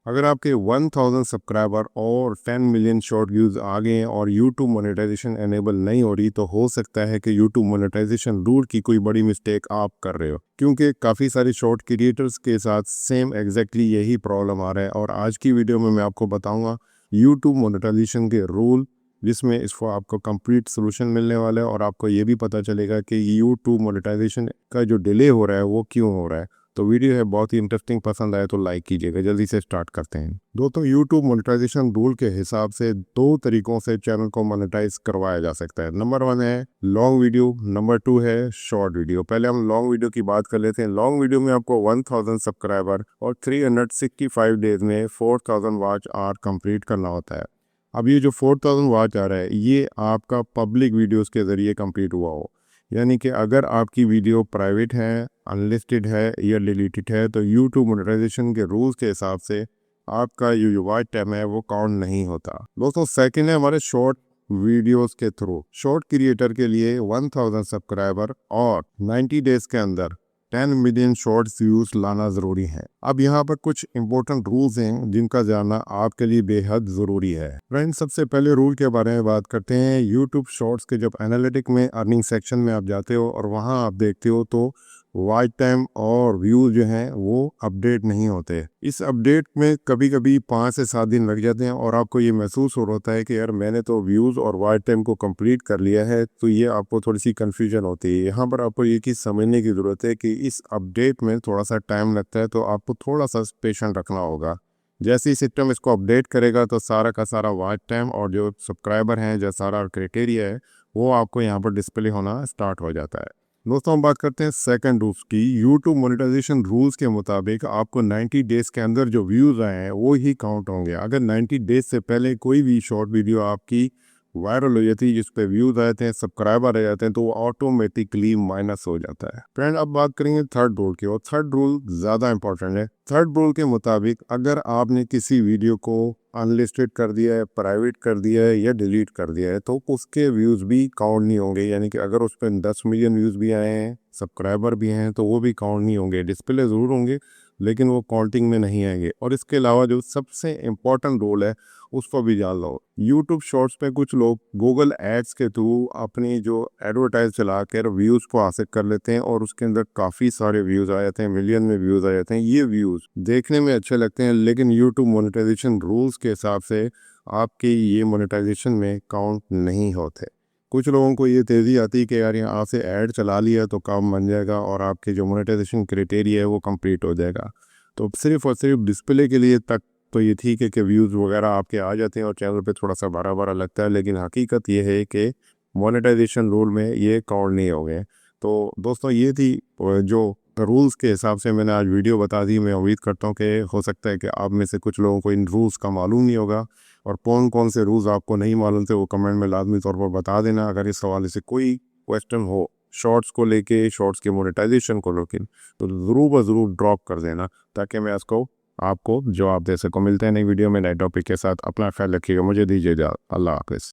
अगर आपके 1000 सब्सक्राइबर और 10 मिलियन शॉर्ट व्यूज़ आ गए हैं और यूट्यूब मोनेटाइजेशन एनेबल नहीं हो रही, तो हो सकता है कि यूट्यूब मोनेटाइजेशन रूल की कोई बड़ी मिस्टेक आप कर रहे हो, क्योंकि काफ़ी सारे शॉर्ट क्रिएटर्स के साथ सेम एग्जैक्टली यही प्रॉब्लम आ रहा है। और आज की वीडियो में मैं आपको बताऊंगा यूट्यूब मोनेटाइजेशन के रूल, जिसमें इसको आपको कंप्लीट सोल्यूशन मिलने वाला है और आपको ये भी पता चलेगा कि यूट्यूब मोनेटाइजेशन का जो डिले हो रहा है वो क्यों हो रहा है। तो वीडियो है बहुत ही इंटरेस्टिंग, पसंद आए तो लाइक कीजिएगा। जल्दी से स्टार्ट करते हैं। दोस्तों, यूट्यूब मोनेटाइजेशन रूल के हिसाब से 2 तरीकों से चैनल को मोनेटाइज करवाया जा सकता है। नंबर 1 है लॉन्ग वीडियो, नंबर 2 है शॉर्ट वीडियो। पहले हम लॉन्ग वीडियो की बात कर लेते हैं। लॉन्ग वीडियो में आपको 1000 सब्सक्राइबर और 365 डेज में 4000 वॉच आवर कंप्लीट करना होता है। अब ये जो 4000 वॉच आ रहा है, ये आपका पब्लिक वीडियोस के ज़रिए कंप्लीट हुआ हो, यानी कि अगर आपकी वीडियो प्राइवेट है, अनलिस्टेड है या डिलीटेड है, तो यूट्यूब मोनेटाइजेशन के रूल्स के हिसाब से आपका जो वॉच टाइम है वो काउंट नहीं होता। दोस्तों, सेकंड है हमारे शॉर्ट वीडियोस के थ्रू। शॉर्ट क्रिएटर के लिए 1000 सब्सक्राइबर और 90 डेज के अंदर 10 मिलियन शॉर्ट्स व्यूज लाना ज़रूरी है। अब यहाँ पर कुछ इंपॉर्टेंट रूल्स हैं जिनका जानना आपके लिए बेहद ज़रूरी है। फ्रेंड्स, सबसे पहले रूल के बारे में बात करते हैं। यूट्यूब शॉर्ट्स के जब एनालिटिक में अर्निंग सेक्शन में आप जाते हो और वहाँ आप देखते हो तो वॉच टाइम और व्यूज जो हैं वो अपडेट नहीं होते। इस अपडेट में कभी कभी 5 से 7 दिन लग जाते हैं और आपको ये महसूस हो रहा है कि यार मैंने तो व्यूज़ और वॉच टाइम को कंप्लीट कर लिया है, तो ये आपको थोड़ी सी कन्फ्यूजन होती है। यहाँ पर आपको ये चीज़ समझने की ज़रूरत है कि इस अपडेट में थोड़ा सा टाइम लगता है, तो आपको थोड़ा सा पेशेंट रखना होगा। जैसे ही सिस्टम इसको अपडेट करेगा तो सारा का सारा वॉच टाइम और जो सब्सक्राइबर हैं, जो सारा क्राइटेरिया है, वो आपको यहाँ पर डिस्प्ले होना स्टार्ट हो जाता है। दोस्तों, हम बात करते हैं सेकंड रूल्स की। यूट्यूब मोनेटाइजेशन रूल्स के मुताबिक आपको 90 डेज के अंदर जो व्यूज़ आए हैं वो ही काउंट होंगे। अगर 90 डेज से पहले कोई भी शॉर्ट वीडियो आपकी वायरल हो जाती है, जिस पे व्यूज़ आते हैं, सब्सक्राइबर आ जाते हैं, तो वो ऑटोमेटिकली माइनस हो जाता है। फ्रेंड, अब बात करेंगे थर्ड रूल की, और थर्ड रूल ज़्यादा इंपॉर्टेंट है। थर्ड रूल के मुताबिक अगर आपने किसी वीडियो को अनलिस्टेड कर दिया है, प्राइवेट कर दिया है या डिलीट कर दिया है, तो उसके व्यूज़ भी काउंट नहीं होंगे। यानी कि अगर उस पर 10 मिलियन व्यूज़ भी आए हैं, सब्सक्राइबर भी हैं, तो वो भी काउंट नहीं होंगे। डिस्प्ले ज़रूर होंगे लेकिन वो काउंटिंग में नहीं आएंगे। और इसके अलावा जो सबसे इम्पॉर्टेंट रोल है उसको भी जान लो। यूट्यूब शॉर्ट्स पे कुछ लोग गूगल एड्स के थ्रू अपनी जो एडवर्टाइज चला कर व्यूज़ को हासिल कर लेते हैं और उसके अंदर काफ़ी सारे व्यूज़ आ जाते हैं, मिलियन में व्यूज़ आ जाते हैं। ये व्यूज़ देखने में अच्छे लगते हैं लेकिन यूट्यूब मोनेटाइजेशन रूल्स के हिसाब से आपके ये मोनेटाइजेशन में काउंट नहीं होते। कुछ लोगों को ये तेज़ी आती है कि यार यहाँ से ऐड चला लिया तो काम बन जाएगा और आपके जो मोनेटाइजेशन क्राइटेरिया है वो कंप्लीट हो जाएगा। तो सिर्फ और सिर्फ डिस्प्ले के लिए तक तो ये ठीक है कि व्यूज़ वगैरह आपके आ जाते हैं और चैनल पे थोड़ा सा बड़ा बड़ा लगता है, लेकिन हकीकत ये है कि मोनेटाइजेशन रूल में ये काउंट नहीं हो गए। तो दोस्तों, ये थी जो रूल्स के हिसाब से मैंने आज वीडियो बता दी। मैं उम्मीद करता हूँ कि हो सकता है कि आप में से कुछ लोगों को इन रूल्स का मालूम नहीं होगा, और कौन कौन से रूल्स आपको नहीं मालूम थे वो कमेंट में लाजमी तौर पर बता देना। अगर इस हवाले से कोई क्वेश्चन हो शॉर्ट्स को लेके, शॉर्ट्स के मोनेटाइजेशन को लेके, तो ज़रूर ड्रॉप कर देना ताकि मैं इसको आपको जवाब दे सकूँ। मिलते हैं नई वीडियो में नए टॉपिक के साथ। अपना ख्याल रखिएगा। मुझे दीजिए इजाज़त। अल्लाह हाफ़िज़।